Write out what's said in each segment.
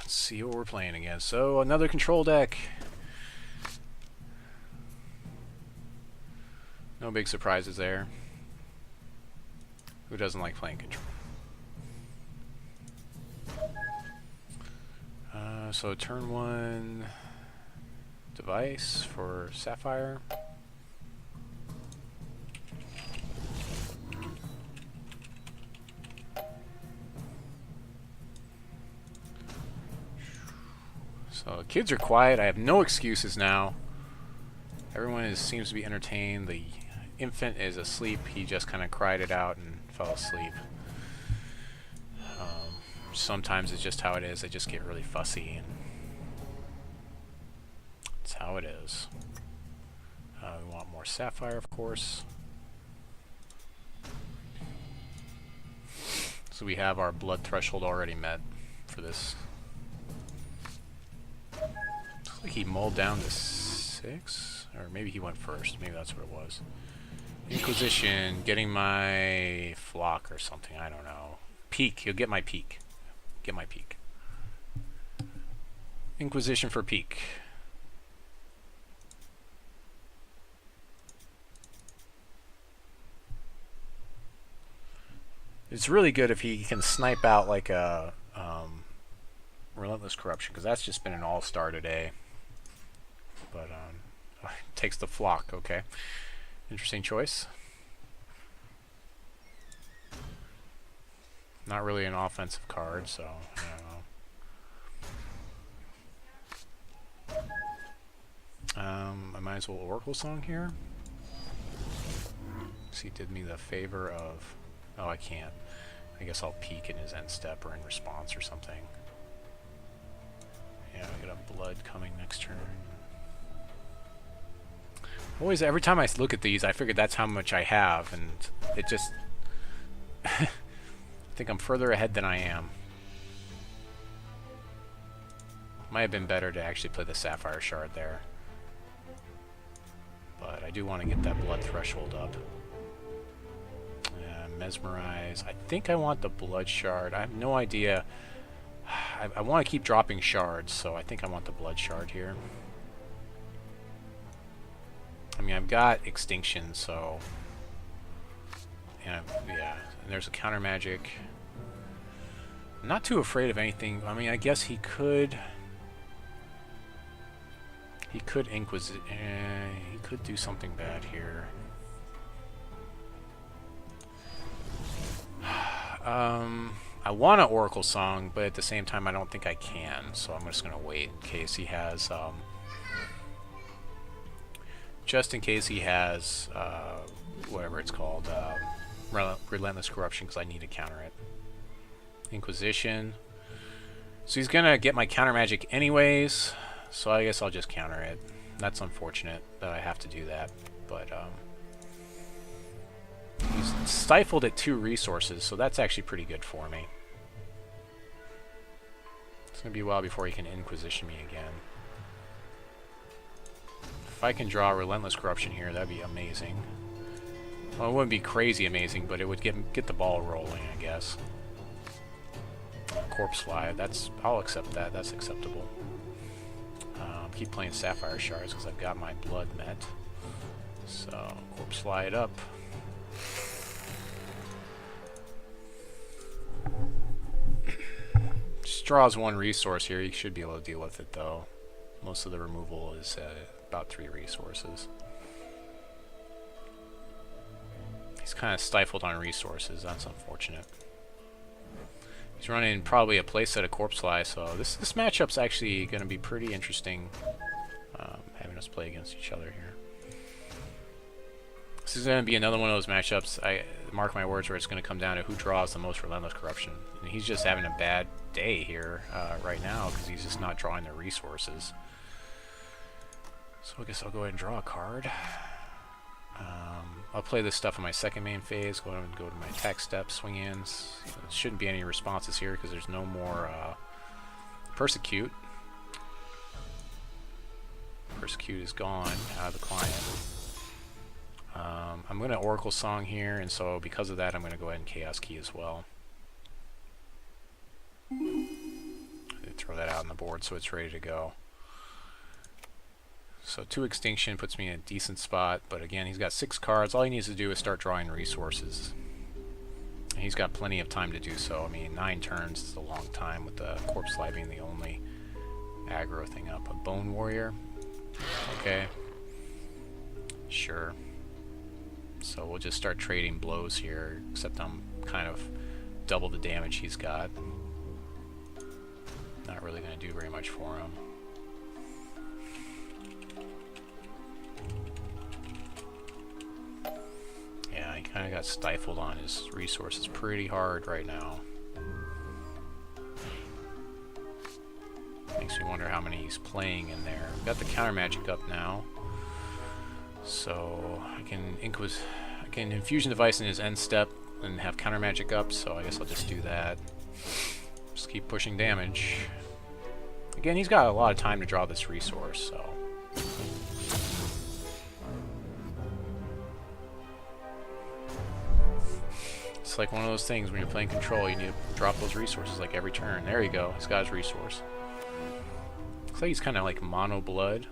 Let's see what we're playing against. So, another control deck. No big surprises there. Who doesn't like playing control? So turn 1 device for Sapphire. So kids are quiet. I have no excuses now. Everyone seems to be entertained. The infant is asleep. He just kind of cried it out and fell asleep. Sometimes it's just how it is. They just get really fussy, and it's how it is. We want more Sapphire, of course. So we have our blood threshold already met for this. Looks like he mulled down to 6, or maybe he went first. Maybe that's what it was. Inquisition, getting my flock or something. I don't know. Peak. He'll get my peak. Get my peak. Inquisition for peak. It's really good if he can snipe out like a Relentless Corruption, because that's just been an all-star today. But takes the flock. Okay, interesting choice. Not really an offensive card, so I don't know. I might as well Oracle Song here. So he did me the favor of... Oh, I can't. I guess I'll peek in his end step or in response or something. Yeah, I got a blood coming next turn. Always, every time I look at these, I figure that's how much I have, and it just... I think I'm further ahead than I am. Might have been better to actually play the Sapphire Shard there. But I do want to get that blood threshold up. Mesmerize. I think I want the blood shard. I have no idea. I want to keep dropping shards, so I think I want the blood shard here. I mean, I've got Extinction, so... Yeah, and there's a Countermagic. I'm not too afraid of anything. I mean, I guess he could... He could he could do something bad here. I want an Oracle Song, but at the same time I don't think I can, so I'm just going to wait in case he has, just in case he has, whatever it's called, Relentless Corruption, because I need to counter it. Inquisition. So he's going to get my Countermagic anyways, so I guess I'll just counter it. That's unfortunate that I have to do that, but, he's stifled at 2 resources, so that's actually pretty good for me. It's going to be a while before he can Inquisition me again. If I can draw Relentless Corruption here, that'd be amazing. Well, it wouldn't be crazy amazing, but it would get the ball rolling, I guess. Corpse Fly, I'll accept that. That's acceptable. Keep playing Sapphire Shards because I've got my blood met. So, Corpse Fly it up. Just draws 1 resource here. You should be able to deal with it, though. Most of the removal is about 3 resources. He's kind of stifled on resources. That's unfortunate. He's running probably a playset of Corpse Fly, so this matchup's actually going to be pretty interesting, having us play against each other here. This is going to be another one of those matchups, I mark my words, where it's going to come down to who draws the most Relentless Corruption. And he's just having a bad day here right now because he's just not drawing the resources. So I guess I'll go ahead and draw a card. I'll play this stuff in my second main phase, go to my attack step, swing ins. There shouldn't be any responses here because there's no more Persecute. Persecute is gone out of the client. I'm going to Oracle Song here, and so because of that, I'm going to go ahead and Chaos Key as well. Throw that out on the board so it's ready to go. So 2 Extinction puts me in a decent spot, but again, he's got 6 cards. All he needs to do is start drawing resources. And he's got plenty of time to do so. I mean, 9 turns is a long time with the Corpse Slide being the only aggro thing up. A Bone Warrior. Okay. Sure. So we'll just start trading blows here, except I'm kind of double the damage he's got. Not really going to do very much for him. Yeah, he kind of got stifled on his resources pretty hard right now. Makes me wonder how many he's playing in there. We've got the Countermagic up now. So I can Infusion Device in his end step and have Countermagic up, so I guess I'll just do that. Just keep pushing damage. Again, he's got a lot of time to draw this resource, so... It's like one of those things when you're playing Control, you need to drop those resources like every turn. There you go, he's got his resource. Looks like he's kind of like mono blood.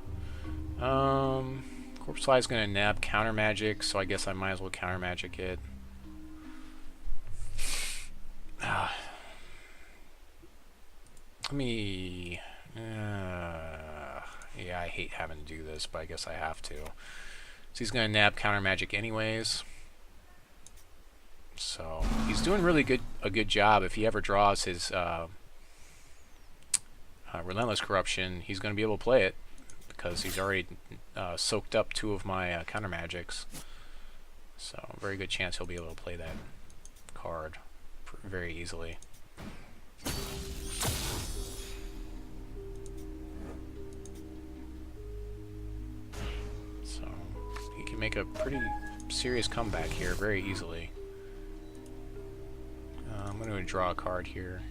Corpse Slide's gonna nab Countermagic, so I guess I might as well Countermagic it. Let me... yeah, I hate having to do this, but I guess I have to. So he's gonna nab Countermagic anyways. So he's doing a good job. If he ever draws his Relentless Corruption, he's going to be able to play it because he's already soaked up 2 of my Countermagics. So very good chance he'll be able to play that card very easily. So he can make a pretty serious comeback here very easily. I'm going to draw a card here.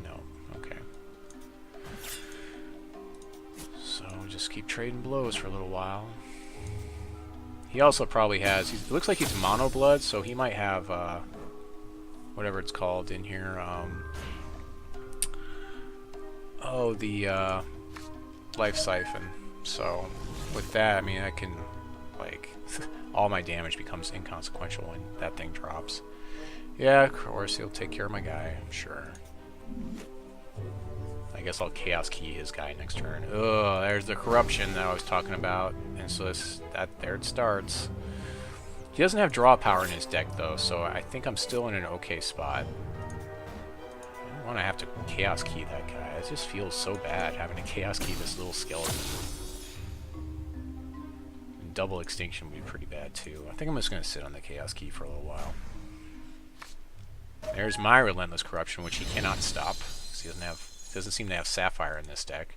No, okay. So just keep trading blows for a little while. He also probably has, it looks like he's mono blood, so he might have whatever it's called in here. Oh, the Life Siphon. So with that, I mean, I can like all my damage becomes inconsequential when that thing drops. Yeah, of course he'll take care of my guy, I'm sure. I guess I'll Chaos Key his guy next turn. Ugh, there's the corruption that I was talking about, and so there it starts. He doesn't have draw power in his deck though, so I think I'm still in an okay spot. I don't want to have to Chaos Key that guy. It just feels so bad having to Chaos Key this little skeleton. Double Extinction would be pretty bad too. I think I'm just going to sit on the Chaos Key for a little while. There's my Relentless Corruption, which he cannot stop because he doesn't seem to have Sapphire in this deck.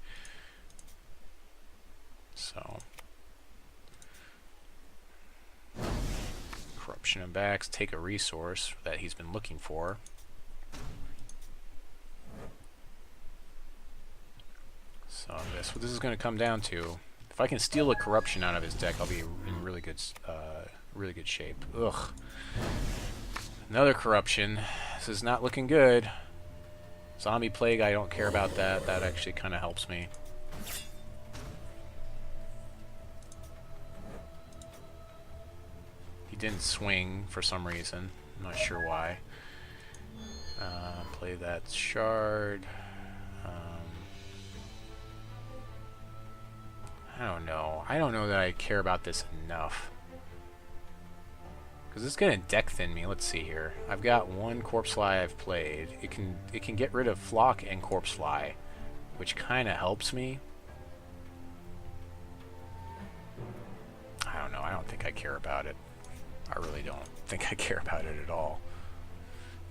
So Corruption and backs, take a resource that he's been looking for. So that's what this is going to come down to. If I can steal a corruption out of his deck, I'll be in really good shape. Ugh. Another corruption. This is not looking good. Zombie Plague, I don't care about that. That actually kind of helps me. He didn't swing for some reason. I'm not sure why. Play that shard. I don't know. I don't know that I care about this enough. Because it's going to deck thin me. Let's see here. I've got 1 Corpse Fly I've played. It can get rid of Flock and Corpse Fly, which kind of helps me. I don't know. I don't think I care about it. I really don't think I care about it at all.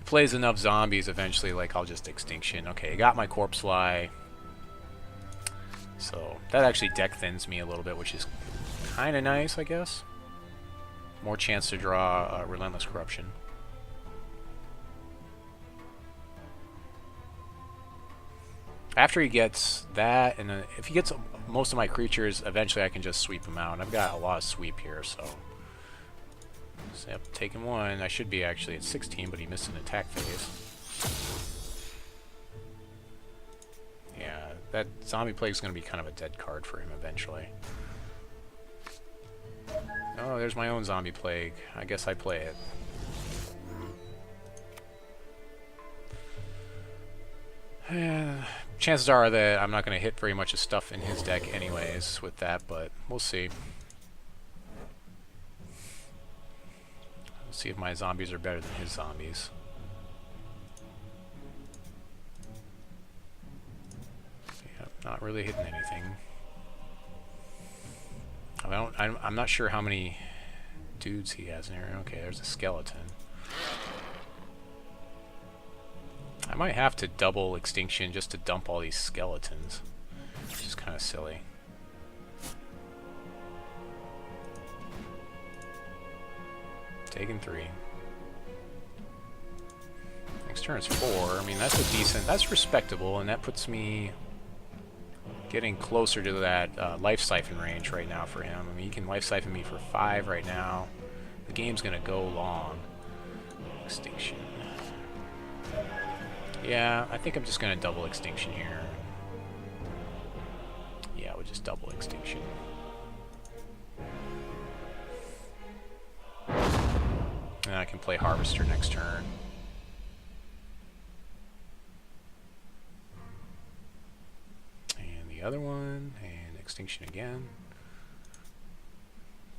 It plays enough zombies eventually, like I'll just Extinction. Okay, I got my Corpse Fly. So that actually deck thins me a little bit, which is kind of nice, I guess. More chance to draw Relentless Corruption. After he gets that, and if he gets most of my creatures, eventually I can just sweep them out. And I've got a lot of sweep here, so So, yep, taking one. I should be actually at 16, but he missed an attack phase. Yeah, that Zombie Plague is going to be kind of a dead card for him eventually. Oh, there's my own Zombie Plague. I guess I play it. Chances are that I'm not going to hit very much of stuff in his deck anyways with that, but we'll see. We'll see if my zombies are better than his zombies. Yeah, not really hitting anything. I'm not sure how many dudes he has in here. Okay, there's a skeleton. I might have to double Extinction just to dump all these skeletons, which is kind of silly. Taking 3. Next turn is 4. I mean, that's a decent, that's respectable, and that puts me getting closer to that life siphon range right now for him. I mean, he can life siphon me for 5 right now. The game's gonna go long. Extinction. Yeah, I think I'm just gonna double Extinction here. Yeah, we'll just double Extinction. And I can play Harvester next turn. And the other one, and Extinction again.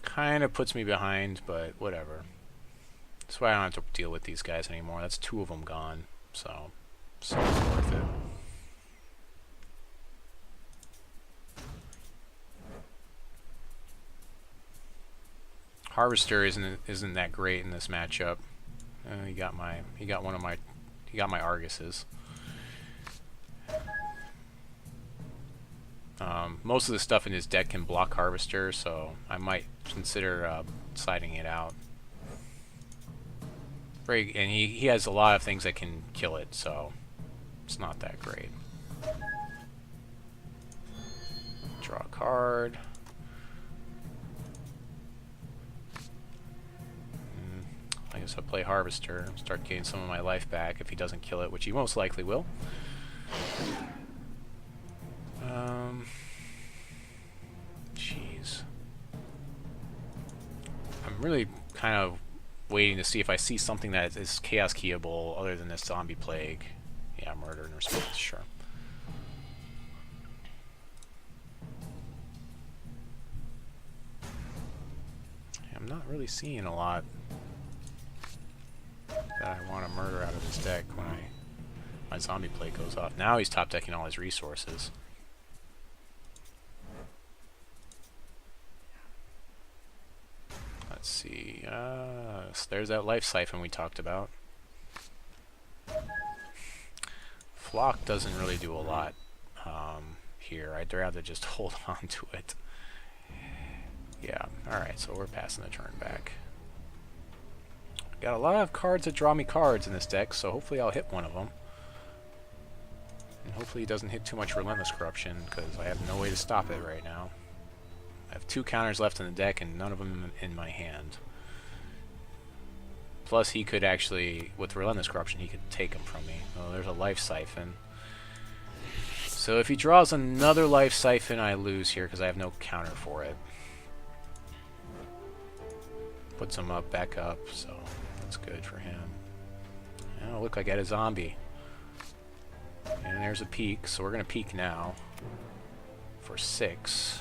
Kind of puts me behind, but whatever. That's why I don't have to deal with these guys anymore. That's 2 of them gone, so it's not worth it. Harvester isn't that great in this matchup. He got my Arguses. Most of the stuff in his deck can block Harvester, so I might consider siding it out. And he has a lot of things that can kill it, so it's not that great. Draw a card. I guess I'll play Harvester, start getting some of my life back if he doesn't kill it, which he most likely will. Jeez. I'm really kind of waiting to see if I see something that is chaos keyable other than this Zombie Plague. Yeah, murder and response, sure. I'm not really seeing a lot that I want to murder out of his deck when my Zombie Plague goes off. Now he's top decking all his resources. Let's see. So there's that life siphon we talked about. Flock doesn't really do a lot here. I'd rather just hold on to it. Yeah. Alright, so we're passing the turn back. Got a lot of cards that draw me cards in this deck, so hopefully I'll hit one of them. And hopefully he doesn't hit too much Relentless Corruption, because I have no way to stop it right now. I have 2 counters left in the deck and none of them in my hand. Plus he could actually, with Relentless Corruption, he could take them from me. Oh, there's a Life Siphon. So if he draws another Life Siphon, I lose here because I have no counter for it. Puts him up, back up, so that's good for him. Oh, look, I got a zombie. And there's a peak, so we're going to peak now for 6.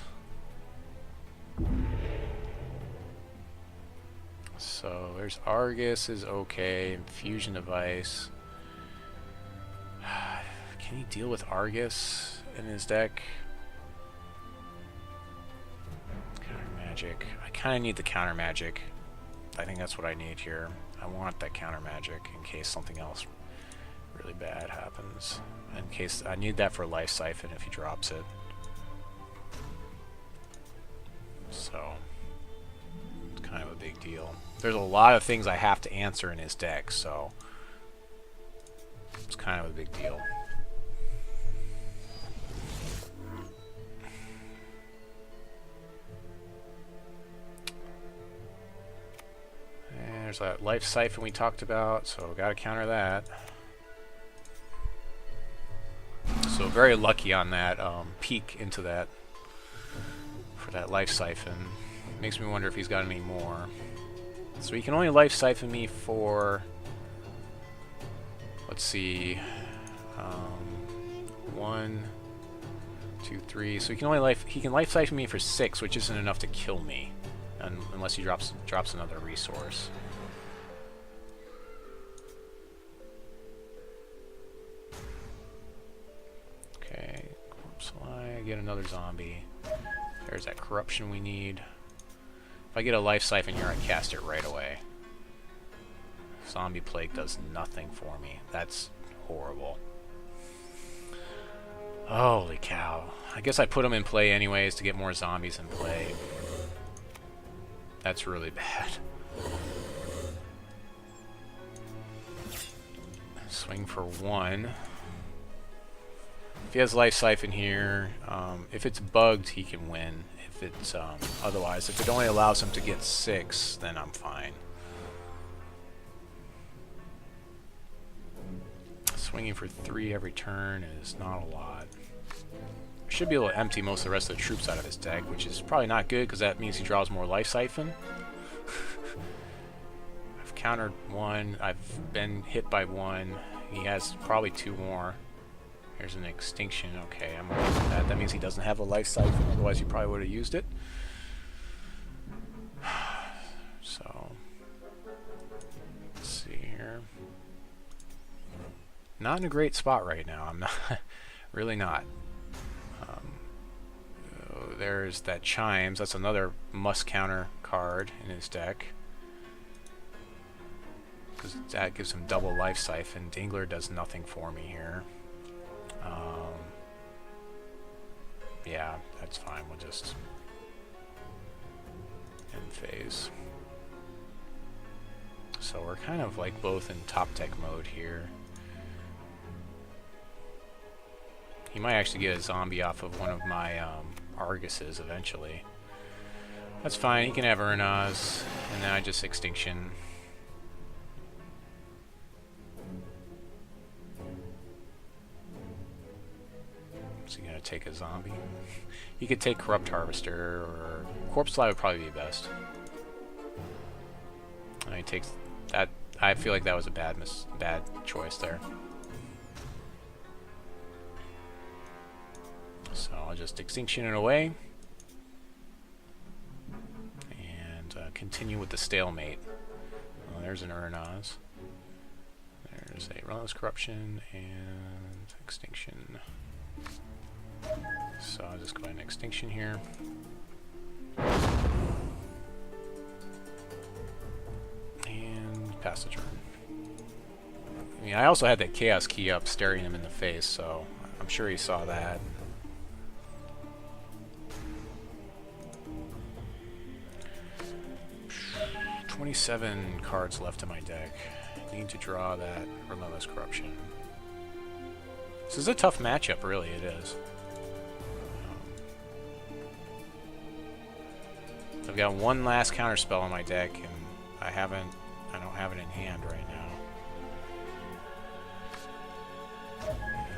So there's Argus is okay, Infusion Device. Can he deal with Argus in his deck? Countermagic. I kind of need the Countermagic. I think that's what I need here. I want that Countermagic in case something else really bad happens. In case I need that for Life Siphon if he drops it. So it's kind of a big deal. There's a lot of things I have to answer in his deck, so it's kind of a big deal. There's that life siphon we talked about, so gotta counter that. So very lucky on that peek into that for that life siphon. Makes me wonder if he's got any more. So he can only life siphon me for, let's see, 1, 2, 3. So he can life siphon me for 6, which isn't enough to kill me, unless he drops another resource. Okay, corpse lie, get another zombie. There's that corruption we need. If I get a life siphon here, I cast it right away. Zombie plague does nothing for me. That's horrible. Holy cow. I guess I put them in play anyways to get more zombies in play. That's really bad. Swing for 1. If he has life siphon here, if it's bugged, he can win. If it's otherwise, if it only allows him to get 6, then I'm fine. Swinging for 3 every turn is not a lot. Should be able to empty most of the rest of the troops out of his deck, which is probably not good because that means he draws more life siphon. I've countered 1. I've been hit by 1. He has probably 2 more. Here's an extinction. Okay, I'm okay with that. That means he doesn't have a life siphon, otherwise he probably would have used it. So, let's see here. Not in a great spot right now. I'm not, really not. There's that Chimes. That's another must counter card in his deck, because that gives him double life siphon. Dingler does nothing for me here. Yeah, that's fine. We'll just end phase. So we're kind of like both in top deck mode here. He might actually get a zombie off of one of my Arguses eventually. That's fine. He can have Urnaz, and then I just Extinction. Is he gonna take a zombie? He could take Corrupt Harvester, or Corpse Fly would probably be best. He takes that. I feel like that was a bad choice there. So I'll just Extinction it away and continue with the stalemate. Well, there's an Urnaz. There's a Relentless Corruption and Extinction. So I'll just go ahead and Extinction here. And pass the turn. I mean, I also had that Chaos Key up staring him in the face, so I'm sure he saw that. 27 cards left in my deck. Need to draw that Relentless Corruption. This is a tough matchup, really, it is. I've got one last counter spell on my deck, and I don't have it in hand right now.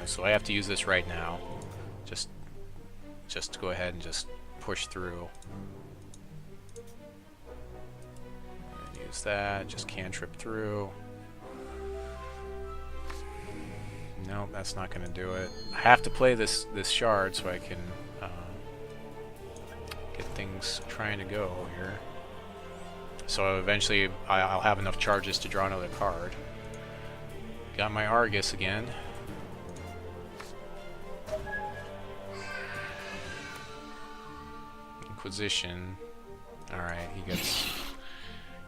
So I have to use this right now. Just to go ahead and just push through. Use that, just cantrip through. Nope, that's not going to do it. I have to play this shard so I can get things trying to go here. So eventually I'll have enough charges to draw another card. Got my Argus again. Inquisition. Alright,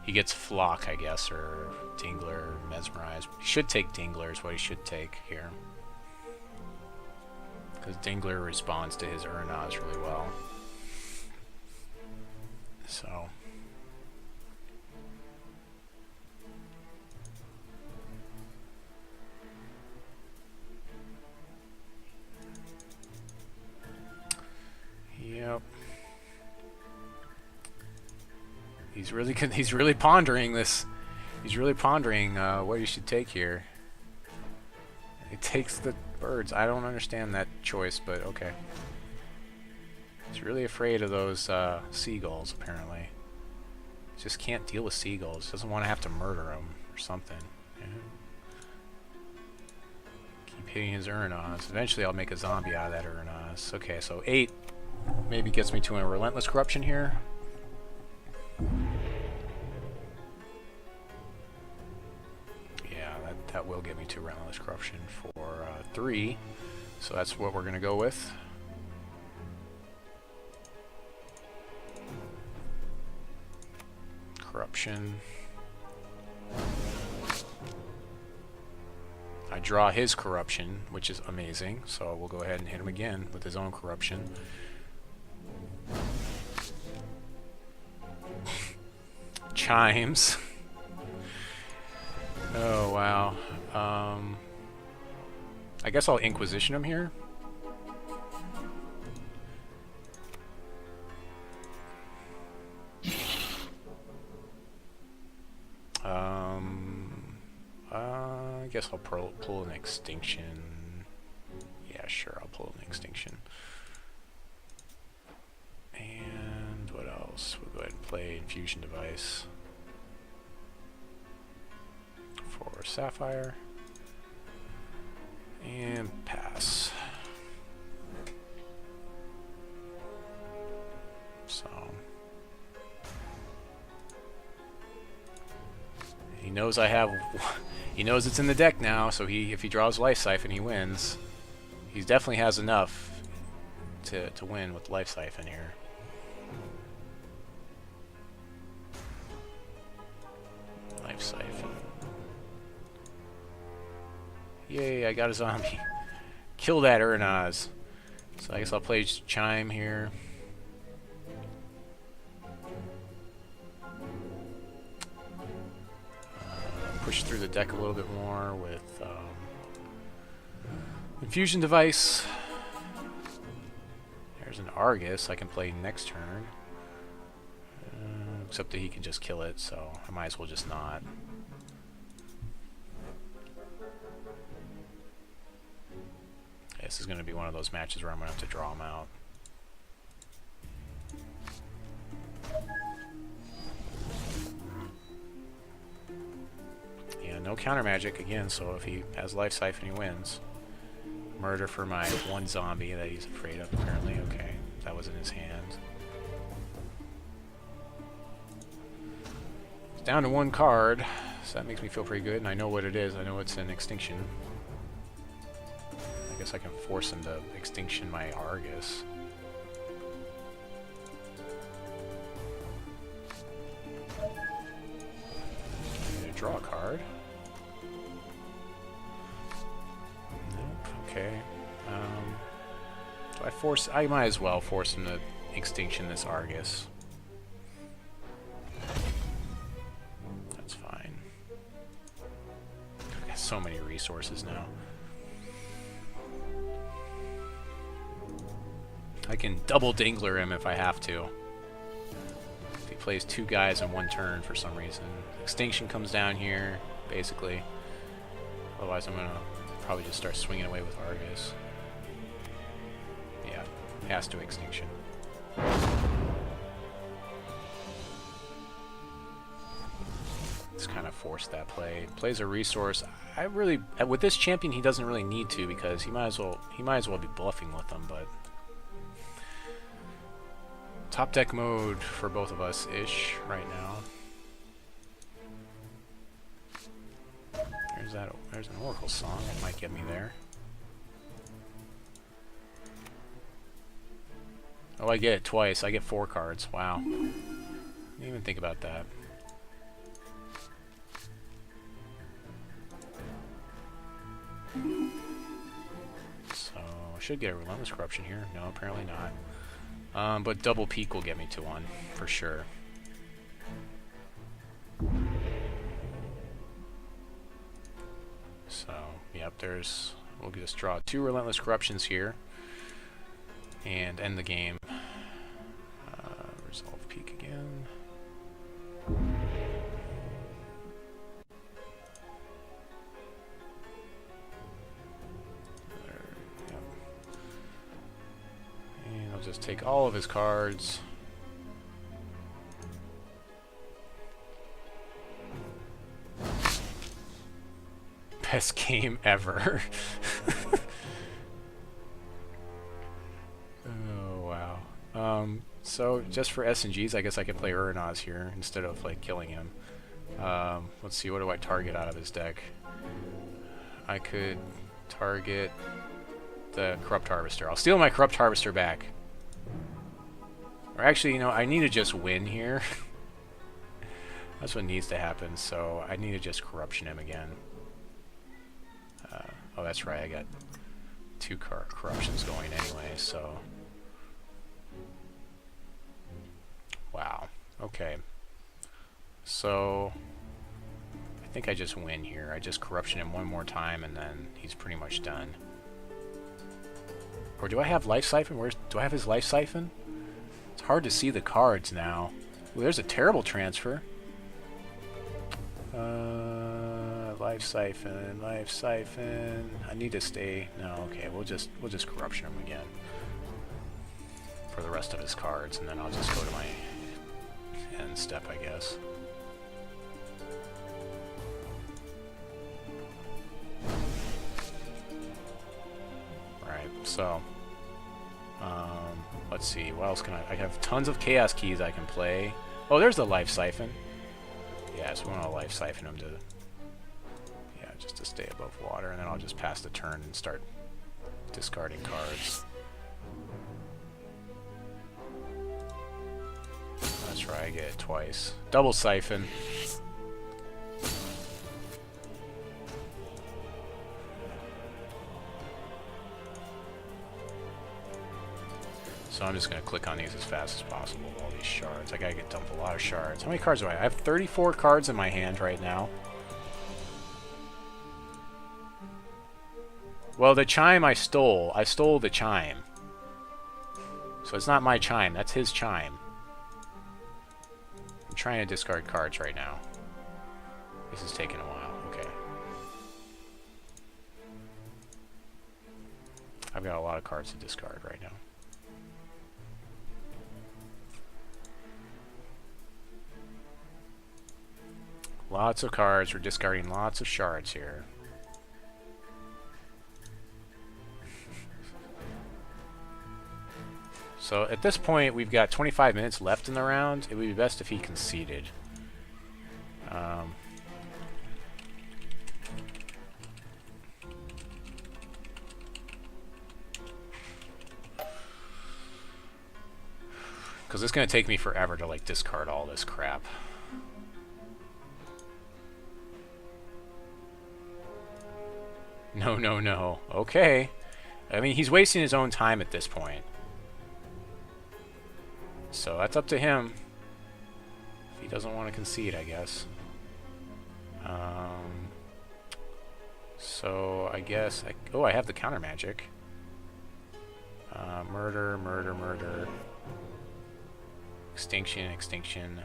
he gets Flock, I guess, or Dingler, Mesmerize. He should take Dingler is what he should take here. Because Dingler responds to his Urnaz really well. So. Yep. He's really pondering this He's really pondering what he should take here. He takes the birds. I don't understand that choice, but okay. He's really afraid of those seagulls, apparently. He just can't deal with seagulls. Doesn't want to have to murder them or something. Yeah. Keep hitting his Urnaz. Eventually I'll make a zombie out of that Urnaz. Okay, so 8 maybe gets me to a Relentless Corruption here. That will get me to Relentless Corruption for 3. So that's what we're going to go with. Corruption. I draw his Corruption, which is amazing. So we'll go ahead and hit him again with his own Corruption. Chimes. Oh, wow. I guess I'll Inquisition him here. I guess I'll pull an Extinction. Yeah, sure, I'll pull an Extinction. And what else? We'll go ahead and play Infusion Device for Sapphire. And pass. So he knows I have. He knows it's in the deck now. So if he draws Life Siphon, he wins. He definitely has enough to win with Life Siphon here. Life Siphon. Yay, I got a zombie. Kill that Urnaz. So I guess I'll play Chime here. Push through the deck a little bit more with Infusion Device. There's an Argus I can play next turn. Except that he can just kill it, so I might as well just not. This is going to be one of those matches where I'm going to have to draw him out. Yeah, no Countermagic again, so if he has Life Siphon, he wins. Murder for my one zombie that he's afraid of, apparently. Okay, that was in his hand. It's down to 1 card, so that makes me feel pretty good, and I know what it is. I know it's an Extinction. I guess I can force him to Extinction my Argus. Draw a card. Nope. Okay. Do I force? I might as well force him to Extinction this Argus. That's fine. I've got so many resources now. I can double Dingler him if I have to. If he plays 2 guys in 1 turn for some reason. Extinction comes down here, basically. Otherwise I'm going to probably just start swinging away with Argus. Yeah, has to Extinction. Just kind of forced that play. Plays a resource. I really, with this champion, he doesn't really need to because he might as well be bluffing with them, but top deck mode for both of us ish right now. There's an Oracle song that might get me there. Oh, I get it twice. I get 4 cards. Wow. Didn't even think about that. So I should get a Relentless Corruption here. No, apparently not. But double peak will get me to 1 for sure. So, yep, we'll just draw 2 Relentless Corruptions here and end the game. Resolve peak again. just take all of his cards. Best game ever. Oh wow. So just for S&Gs, I guess I could play Uranaz here instead of like killing him. Let's see, what do I target out of his deck? I could target the Corrupt Harvester. I'll steal my Corrupt Harvester back. Or actually, you know, I need to just win here. That's what needs to happen, so I need to just Corruption him again. Oh, that's right, I got 2 Corruptions going anyway, so... Wow. Okay. So... I think I just win here. I just Corruption him one more time, and then he's pretty much done. Or do I have Life Siphon? Do I have his Life Siphon? It's hard to see the cards now. Ooh, there's a terrible transfer. Life Siphon, Life Siphon. I need to stay. No, okay, we'll just Corruption him again for the rest of his cards, and then I'll just go to my end step, I guess. Right. So, let's see. What else can I have tons of Chaos Keys I can play. Oh, there's the Life Siphon. Yeah, so we want to Life Siphon him to, yeah, just to stay above water, and then I'll just pass the turn and start discarding cards. That's right, I get it twice. Double Siphon. So I'm just going to click on these as fast as possible, all these shards. I got to get dump a lot of shards. How many cards do I have? I have 34 cards in my hand right now. Well, the chime I stole. I stole the chime. So it's not my chime. That's his chime. I'm trying to discard cards right now. This is taking a while. Okay. I've got a lot of cards to discard right now. Lots of cards. We're discarding lots of shards here. So at this point, we've got 25 minutes left in the round. It would be best if he conceded. Because it's going to take me forever to like discard all this crap. No, no, no. Okay. I mean, he's wasting his own time at this point. So that's up to him. If he doesn't want to concede, I guess. So I guess... oh, I have the Countermagic. Murder, murder, murder. Extinction, extinction.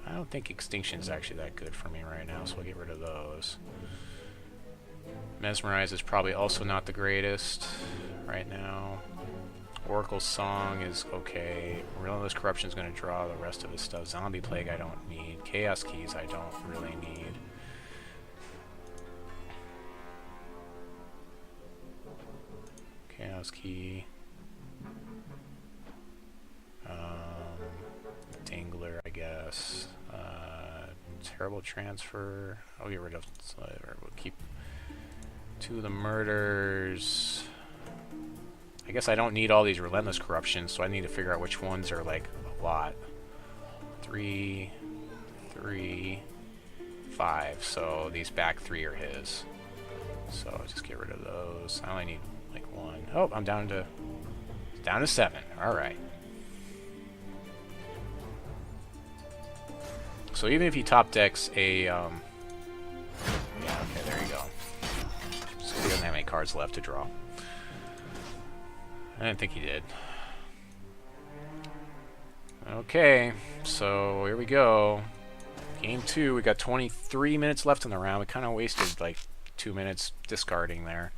I don't think Extinction is actually that good for me right now, so I'll get rid of those. Mesmerize is probably also not the greatest right now. Oracle's Song is okay. Relentless Corruption is going to draw the rest of his stuff. Zombie Plague I don't need. Chaos Keys I don't really need. Chaos Key. Dingler, I guess. Terrible Transfer. I'll get rid of... we'll keep... 2 of the Murders. I guess I don't need all these Relentless Corruptions, so I need to figure out which ones are, like, a lot. 3, 3, 5. So these back 3 are his. So I'll just get rid of those. I only need, like, 1. Oh, I'm down to 7. Alright. So even if he top decks a... yeah, okay, there you go. So he doesn't have any cards left to draw. I didn't think he did. Okay, so here we go. Game 2, we got 23 minutes left in the round. We kind of wasted like 2 minutes discarding there.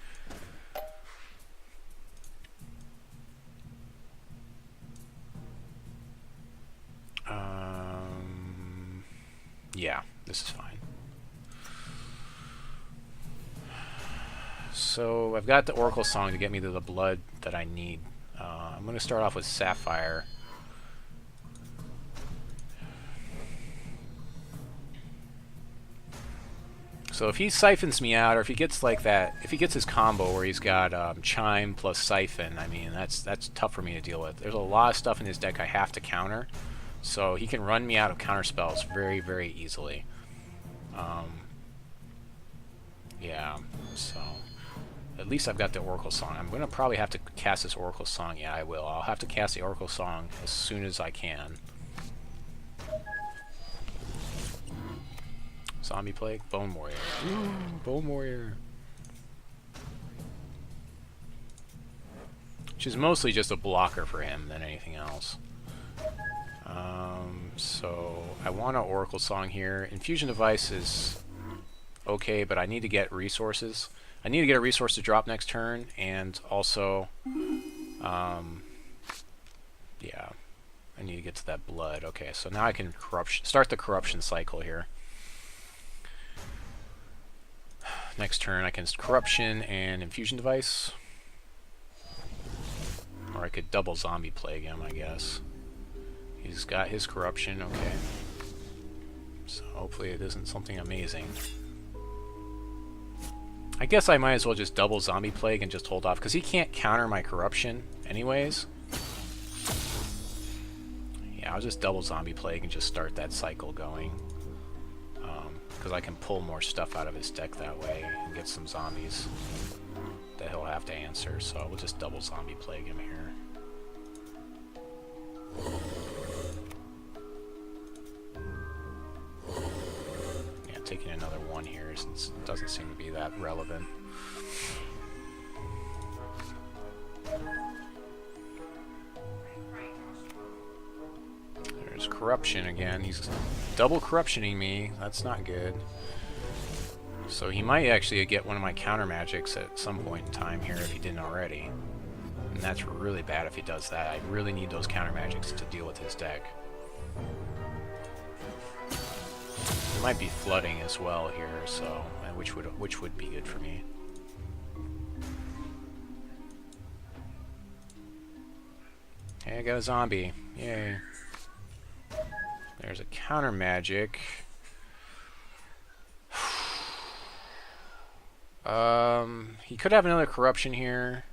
Yeah, this is fine. So I've got the Oracle Song to get me to the blood that I need. I'm going to start off with Sapphire. So if he siphons me out, or if he gets like that, if he gets his combo where he's got Chime plus Siphon, I mean, that's tough for me to deal with. There's a lot of stuff in his deck I have to counter, so he can run me out of counter spells very, very easily. Yeah, so at least I've got the Oracle Song. I'm going to probably have to cast this Oracle Song. Yeah, I will. I'll have to cast the Oracle Song as soon as I can. Zombie Plague, Bone Warrior. Ooh, Bone Warrior. Which is mostly just a blocker for him than anything else. So I want an Oracle Song here. Infusion Device is okay, but I need to get resources. I need to get a resource to drop next turn, and also, yeah, I need to get to that blood. Okay, so now I can start the corruption cycle here. Next turn I can Corruption and Infusion Device. Or I could double Zombie Plague him, I guess. He's got his Corruption, okay. So hopefully it isn't something amazing. I guess I might as well just double Zombie Plague and just hold off, because he can't counter my Corruption anyways. Yeah, I'll just double Zombie Plague and just start that cycle going. Because I can pull more stuff out of his deck that way and get some zombies that he'll have to answer. So we'll just double Zombie Plague him here. Yeah, taking another one here since it doesn't seem to be that relevant. There's Corruption again. He's double Corruptioning me. That's not good. So he might actually get one of my Countermagics at some point in time here if he didn't already. And that's really bad if he does that. I really need those Countermagics to deal with his deck. He might be flooding as well here, so which would be good for me. Hey, I got a zombie. Yay. There's a Countermagic. He could have another Corruption here.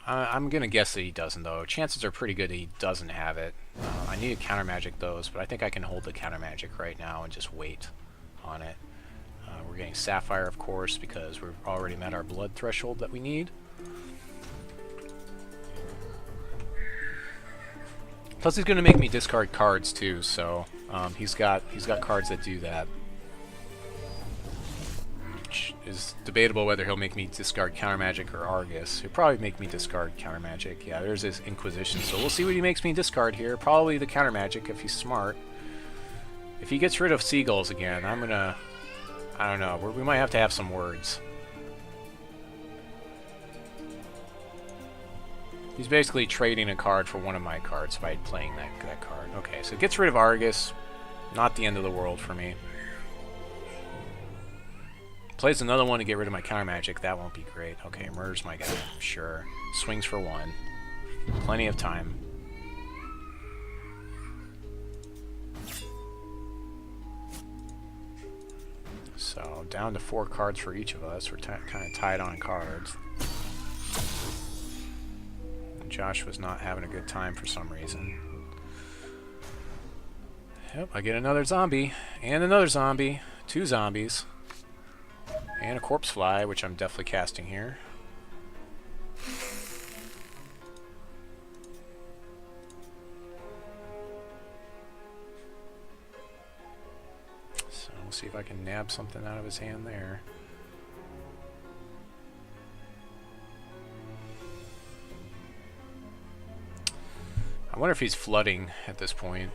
I'm gonna guess that he doesn't, though. Chances are pretty good that he doesn't have it. I need to Countermagic those, but I think I can hold the Countermagic right now and just wait on it. We're getting Sapphire, of course, because we've already met our blood threshold that we need. Plus, he's going to make me discard cards too, so he's got cards that do that. Which is debatable whether he'll make me discard Countermagic or Argus. He'll probably make me discard Countermagic. Yeah, there's his Inquisition, so we'll see what he makes me discard here. Probably the Countermagic if he's smart. If he gets rid of Seagulls again, I'm gonna... I don't know. We might have to have some words. He's basically trading a card for one of my cards by playing that card. Okay, so it gets rid of Argus. Not the end of the world for me. Plays another one to get rid of my Countermagic. That won't be great. Okay, murders my guy. Sure. Swings for one. Plenty of time. So, down to 4 cards for each of us. We're kind of tied on cards. Josh was not having a good time for some reason. Yep, I get another zombie. And another zombie. 2 zombies. And a Corpse Fly, which I'm definitely casting here. So we'll see if I can nab something out of his hand there. I wonder if he's flooding at this point.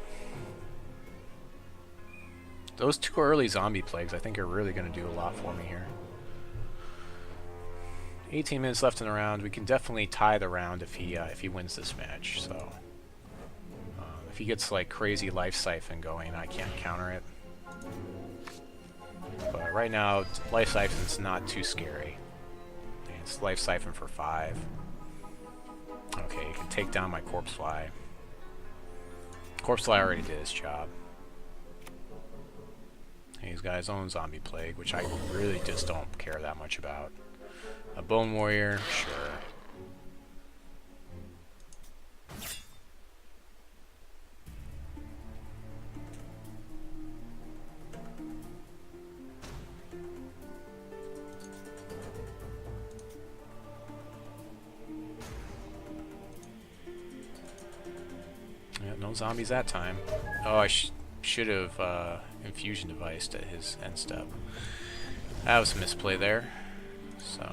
Those 2 early Zombie Plagues I think are really going to do a lot for me here. 18 minutes left in the round. We can definitely tie the round if he wins this match. So he gets like crazy Life Siphon going, I can't counter it. But right now, Life Siphon's not too scary. It's Life Siphon for 5. Okay, you can take down my Corpse Fly. Corpse Fly already did his job. He's got his own Zombie Plague, which I really just don't care that much about. A Bone Warrior, sure. Yeah, no zombies that time. Oh, I should have Infusion deviced at his end step. That was a misplay there. So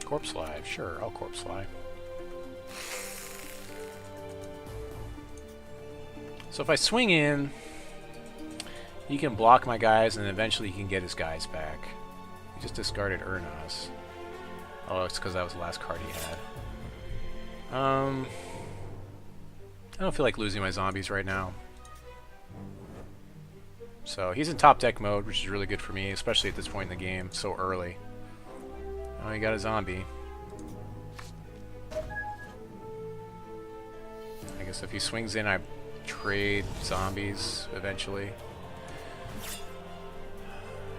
Corpse Fly, sure, I'll Corpse Fly. So if I swing in, he can block my guys and eventually he can get his guys back. He just discarded Urnas. Oh, it's because that was the last card he had. I don't feel like losing my zombies right now. So he's in top deck mode, which is really good for me, especially at this point in the game, so early. Oh, he got a zombie. I guess if he swings in, I trade zombies eventually.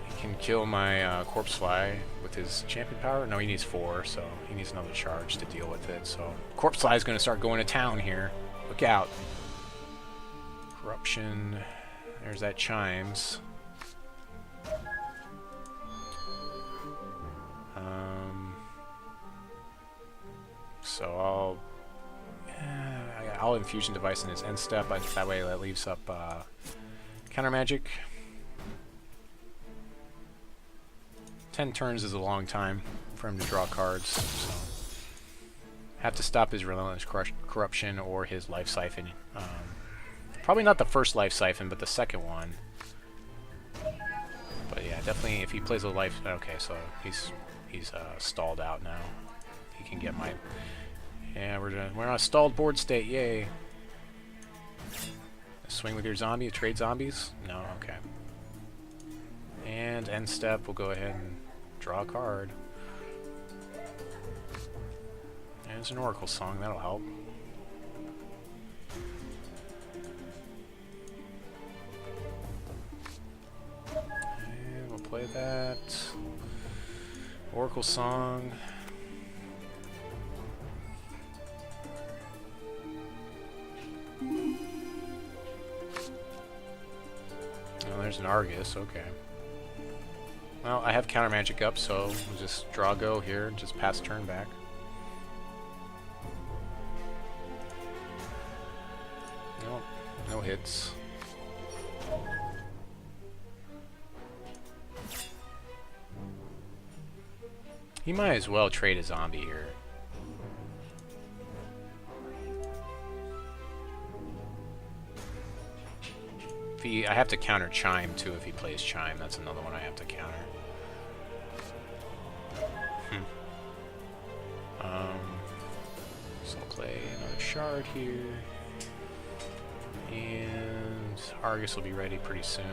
He can kill my Corpse Fly with his champion power. No, he needs 4, so he needs another charge to deal with it. So Corpse Fly is going to start going to town here. Look out. Corruption. There's that Chimes. So I'll Infusion device in his end step. That way that leaves up Countermagic. 10 turns is a long time for him to draw cards. So have to stop his Relentless Corruption or his Life Siphon. Probably not the first Life Siphon, but the second one. But yeah, definitely if he plays a life... Okay, so he's stalled out now. He can get my... Yeah, we're on a stalled board state, yay. Swing with your zombie, trade zombies? No, okay. And end step, we'll go ahead and draw a card. There's an Oracle Song, that'll help. And we'll play that. Oracle Song. Oh, there's an Argus, okay. Well, I have Countermagic up, so we'll just draw go here and just pass turn back. Nope, no hits. He might as well trade a zombie here. I have to counter Chime too if he plays Chime. That's another one I have to counter. So I'll play another Shard here. And Argus will be ready pretty soon.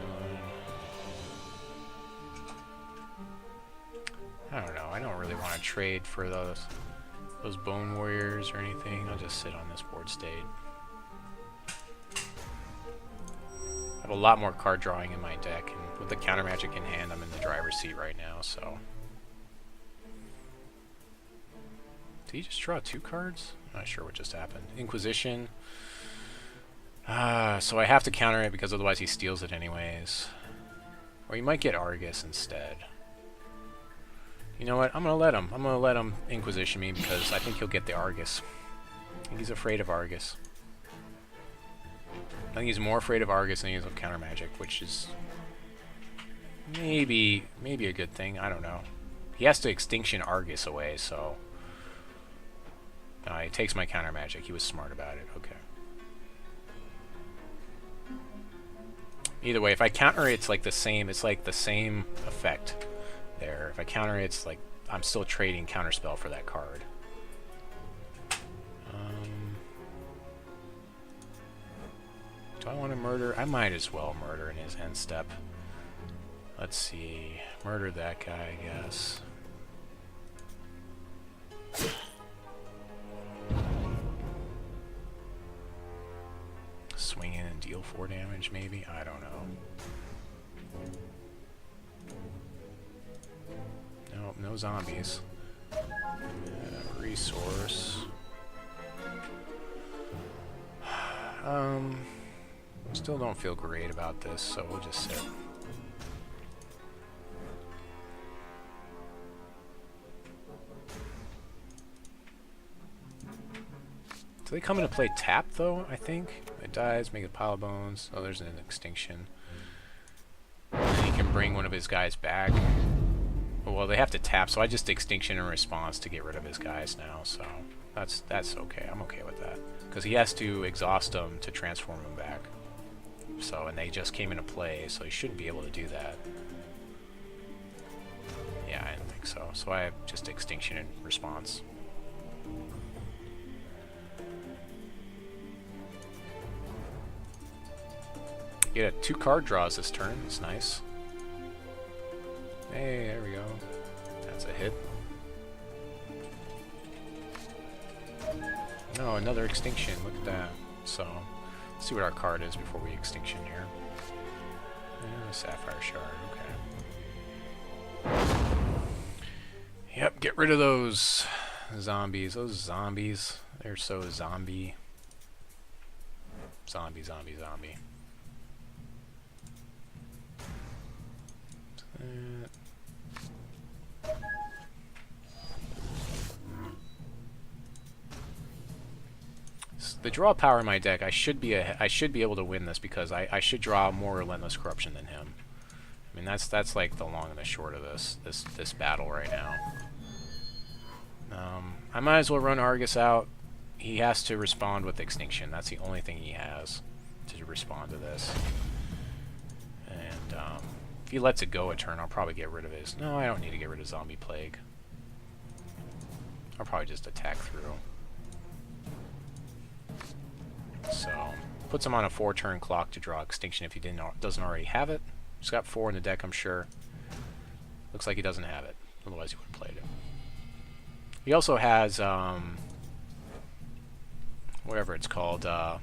I don't know. I don't really want to trade for those Bone Warriors or anything. I'll just sit on this board state. I have a lot more card drawing in my deck, and with the Countermagic in hand, I'm in the driver's seat right now, so... Did he just draw 2 cards? I'm not sure what just happened. Inquisition. So I have to counter it because otherwise he steals it anyways. Or he might get Argus instead. You know what? I'm gonna let him. I'm gonna let him Inquisition me because I think he'll get the Argus. I think he's afraid of Argus. I think he's more afraid of Argus than he is of Countermagic, which is maybe a good thing. I don't know. He has to Extinction Argus away, so... he takes my Countermagic. He was smart about it. Okay. Either way, if I counter it, it's like the same. It's like the same effect there. If I counter it, it's like I'm still trading Counterspell for that card. Do I want to murder? I might as well murder in his end step. Let's see. Murder that guy, I guess. Swing in and deal 4 damage, maybe? I don't know. Nope, no zombies. Resource. Still don't feel great about this, so we'll just sit. Do they come into play tap, though, I think? It dies, make it pile of bones. Oh, there's an extinction. And he can bring one of his guys back. Well, they have to tap, so I just extinction in response to get rid of his guys now, so that's okay. I'm okay with that. Because he has to exhaust them to transform them back. So, and they just came into play, so he shouldn't be able to do that. Yeah, I didn't think so. So I have just extinction in response. Get a 2 card draws this turn. That's nice. Hey, there we go. That's a hit. Oh, another extinction. Look at that. So, let's see what our card is before we extinction here. Sapphire Shard. Okay. Yep, get rid of those zombies. Those zombies. They're so zombie. Zombie, zombie, zombie. The draw power in my deck, I should be able to win this because I should draw more Relentless Corruption than him. I mean that's like the long and the short of this battle right now. I might as well run Argus out. He has to respond with Extinction. That's the only thing he has to respond to this. And if he lets it go a turn, I'll probably get rid of his... No, I don't need to get rid of Zombie Plague. I'll probably just attack through. So, puts him on a 4-turn clock to draw Extinction if he doesn't already have it. He's got 4 in the deck, I'm sure. Looks like he doesn't have it. Otherwise he would have played it. He also has, whatever it's called, the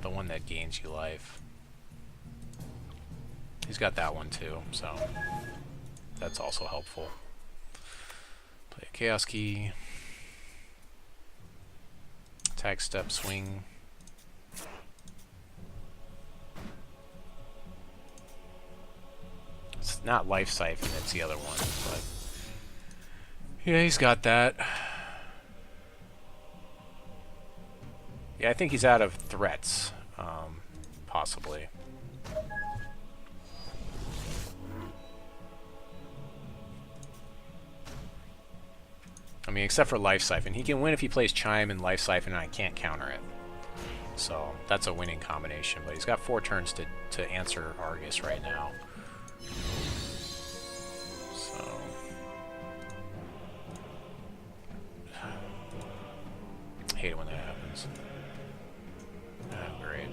one that gains you life. He's got that one too, so that's also helpful. Play a Chaos Key. Attack, step, swing. It's not Life Siphon, it's the other one, but yeah, he's got that. Yeah, I think he's out of threats, possibly. I mean, except for Life Siphon. He can win if he plays Chime and Life Siphon, and I can't counter it. So, that's a winning combination. But he's got 4 turns to answer Argus right now. So... I hate it when that happens. Great.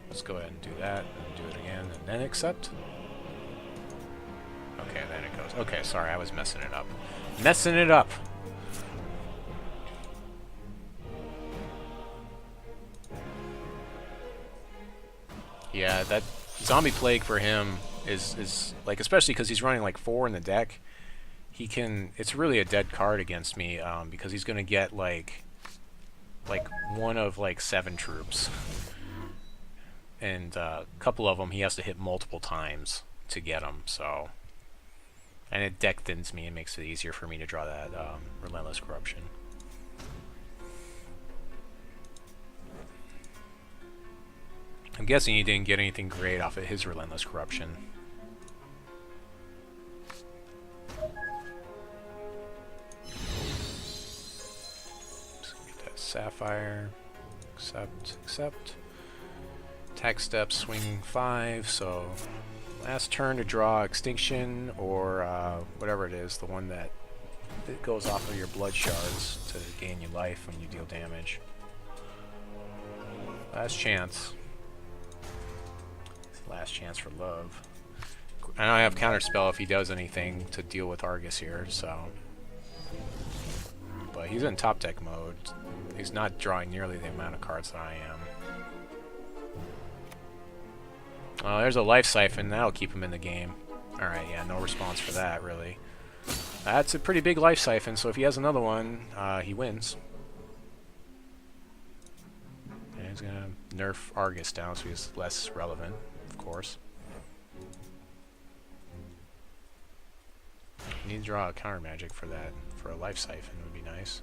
Let's go ahead and do that, and do it again, and then accept. Okay, then it goes. Okay, sorry, I was messing it up. Messing it up! Yeah, that Zombie Plague for him is like, especially because he's running like 4 in the deck, he can, it's really a dead card against me, because he's going to get like one of like 7 troops. And a couple of them he has to hit multiple times to get them, so... And it deck thins me and makes it easier for me to draw that Relentless Corruption. I'm guessing he didn't get anything great off of his Relentless Corruption. Just get that Sapphire. Accept. Attack step, swing 5, so last turn to draw Extinction or whatever it is, the one that goes off of your blood shards to gain you life when you deal damage. Last chance. Last chance for love. I don't have counterspell if he does anything to deal with Argus here, so. But he's in top deck mode. He's not drawing nearly the amount of cards that I am. Oh, there's a life siphon. That'll keep him in the game. Alright, yeah, no response for that, really. That's a pretty big life siphon, so if he has another one, he wins. And he's gonna nerf Argus down so he's less relevant, of course. You need to draw a Countermagic for that, for a life siphon would be nice.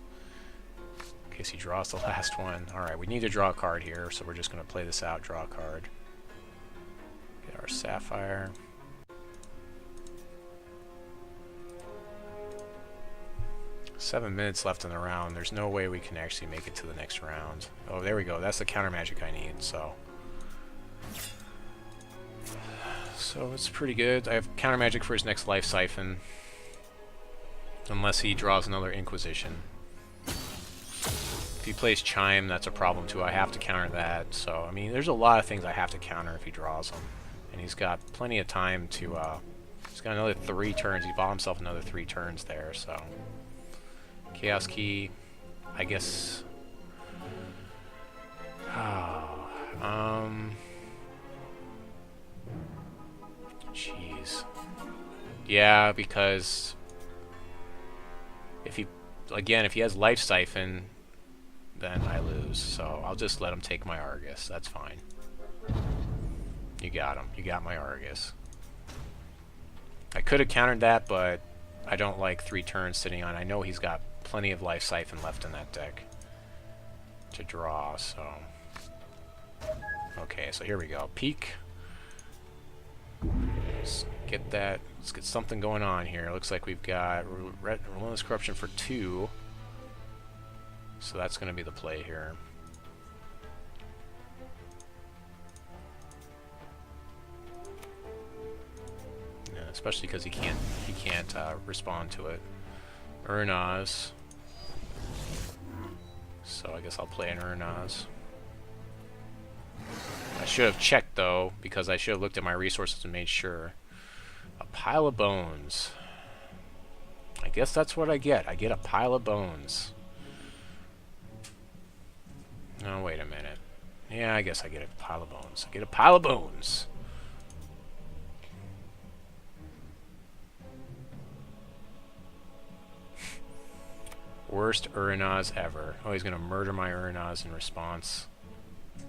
In case he draws the last one. Alright, we need to draw a card here, so we're just gonna play this out, draw a card. Get our Sapphire. Seven minutes left in the round. There's no way we can actually make it to the next round. Oh, there we go. That's the Countermagic I need, so. So it's pretty good. I have Countermagic for his next life siphon. Unless he draws another Inquisition. If he plays Chime, that's a problem too. I have to counter that. So, I mean, there's a lot of things I have to counter if he draws them. And he's got plenty of time to, he's got another 3 turns. He bought himself another 3 turns there, so. Chaos Key, I guess. Jeez. Yeah, because if he, again, if he has Life Siphon, then I lose. So I'll just let him take my Argus. That's fine. You got him. You got my Argus. I could have countered that, but I don't like 3 turns sitting on. I know he's got plenty of Life Siphon left in that deck to draw, so. Okay, so here we go. Peek. Let's get that. Let's get something going on here. Looks like we've got Relentless Corruption for 2. So that's going to be the play here. Yeah, especially because he can't respond to it. Urnaz. So I guess I'll play an Urnaz. I should have checked though, because I should have looked at my resources and made sure. A pile of bones. I guess that's what I get. I get a pile of bones. Oh, wait a minute. Yeah, I guess I get a pile of bones. I get a pile of bones. Worst Urnaz ever. Oh, he's gonna murder my Urnaz in response.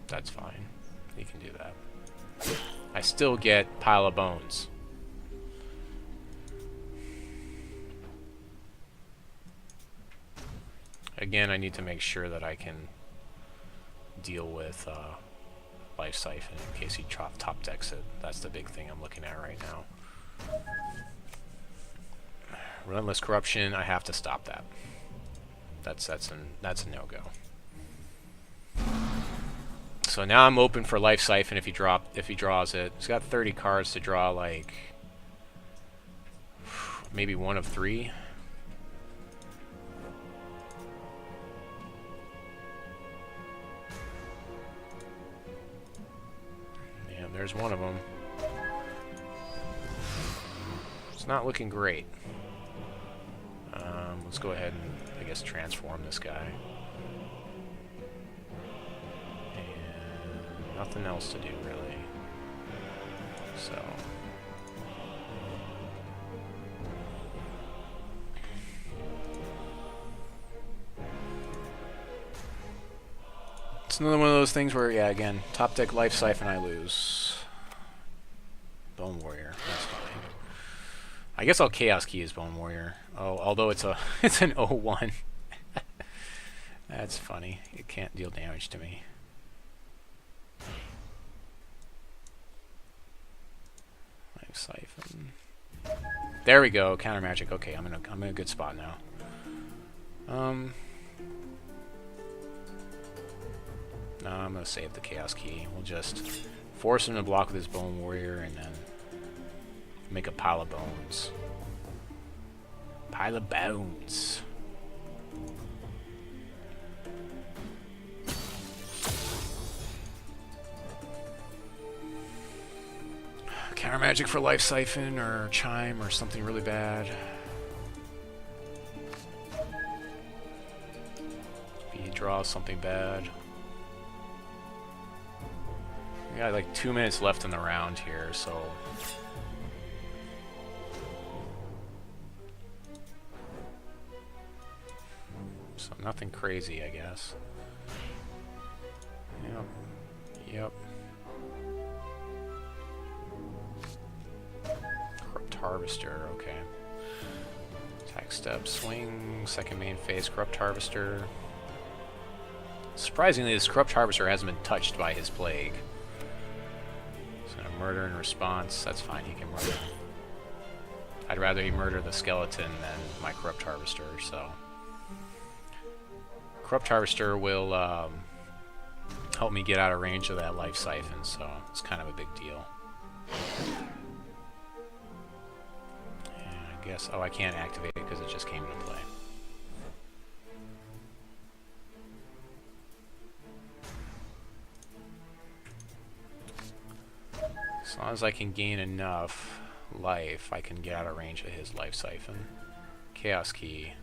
That's fine. He can do that. I still get pile of bones. Again, I need to make sure that I can deal with Life Siphon in case he top decks it. That's the big thing I'm looking at right now. Relentless Corruption, I have to stop that. That's a no-go. So now I'm open for Life Siphon if he draws it. He's got 30 cards to draw, like maybe 1 of 3. Yeah, there's one of them. It's not looking great. Let's go ahead and, I guess, transform this guy. And nothing else to do, really. So. It's another one of those things where, yeah, again, top deck Life Siphon, I lose. Bone Warrior, that's fine. I guess I'll Chaos Key as Bone Warrior. Oh, although it's an 0-1. That's funny. It can't deal damage to me. Life Siphon. There we go. Countermagic. Okay, I'm in a good spot now. No, I'm gonna save the Chaos Key. We'll just force him to block with his Bone Warrior and then make a pile of bones. Pile of bones. Countermagic for Life Siphon or Chime or something really bad. If he draws something bad. We got like 2 minutes left in the round here, so... So nothing crazy, I guess. Yep. Yep. Corrupt Harvester, okay. Attack step, swing, second main phase, Corrupt Harvester. Surprisingly, this Corrupt Harvester hasn't been touched by his plague. So murder in response, that's fine, he can murder. I'd rather he murder the skeleton than my Corrupt Harvester, so... Corrupt Harvester will help me get out of range of that Life Siphon, so it's kind of a big deal. And I guess... Oh, I can't activate it because it just came into play. As long as I can gain enough life, I can get out of range of his Life Siphon. Chaos Key.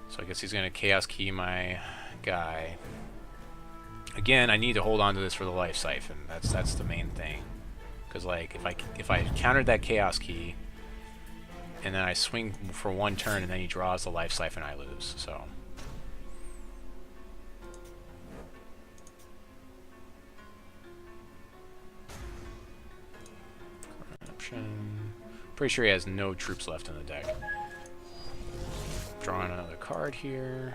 So I guess he's going to Chaos Key my guy. Again, I need to hold on to this for the Life Siphon. That's the main thing. Because like if I countered that Chaos Key, and then I swing for one turn, and then he draws the Life Siphon, I lose. So. Corruption. Pretty sure he has no troops left in the deck. Drawing another card here.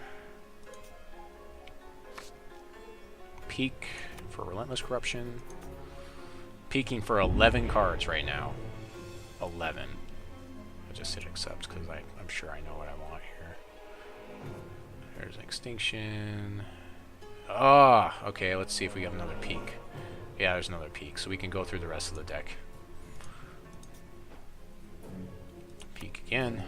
Peak for Relentless Corruption. Peaking for 11 cards right now. 11. I'll just hit accept because I'm sure I know what I want here. There's Extinction. Ah, oh, okay, let's see if we have another peak. Yeah, there's another peak, so we can go through the rest of the deck. Peak again.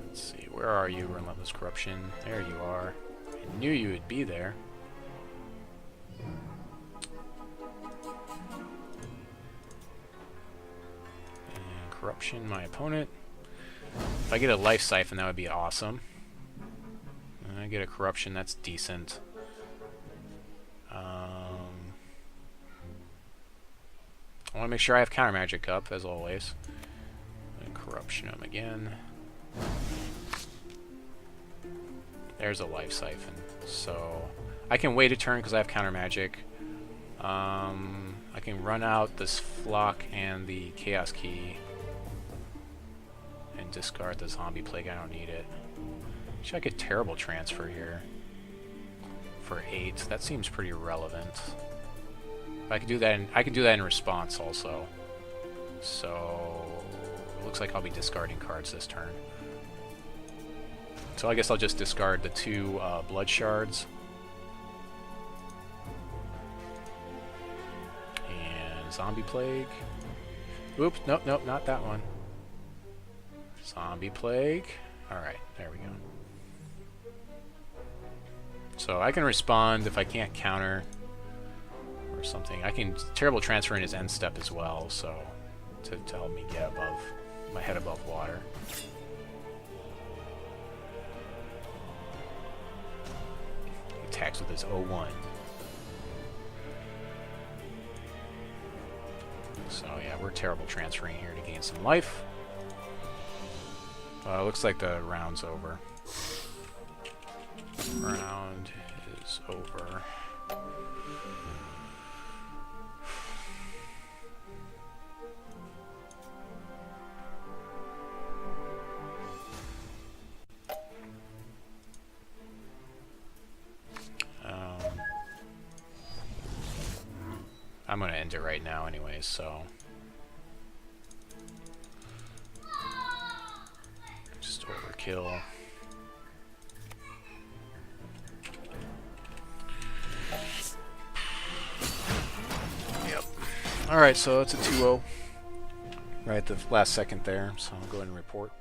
Let's see, where are you, Relentless Corruption? There you are. I knew you would be there. And Corruption, my opponent. If I get a Life Siphon, that would be awesome. And I get a Corruption, that's decent. I want to make sure I have Countermagic up, as always. And Corruption him again. There's a Life Siphon. So I can wait a turn because I have Countermagic. I can run out this Flock and the Chaos Key. And discard the Zombie Plague, I don't need it. Actually, I could Terrible Transfer here. For 8. That seems pretty relevant. I can do that in response also. So it looks like I'll be discarding cards this turn. So I guess I'll just discard the 2 Blood Shards. And Zombie Plague. Oops, nope, nope, not that one. Zombie Plague. Alright, there we go. So I can respond if I can't counter or something. I can Terrible Transfer in his end step as well, so to help me get above my head above water. He attacks with his 0-1. So yeah, we're Terrible Transferring here to gain some life. Looks like the round's over. Round is over. I'm gonna end it right now anyways, so just overkill. Yep. Alright, so it's a 2-0 right at the last second there, so I'll go ahead and report.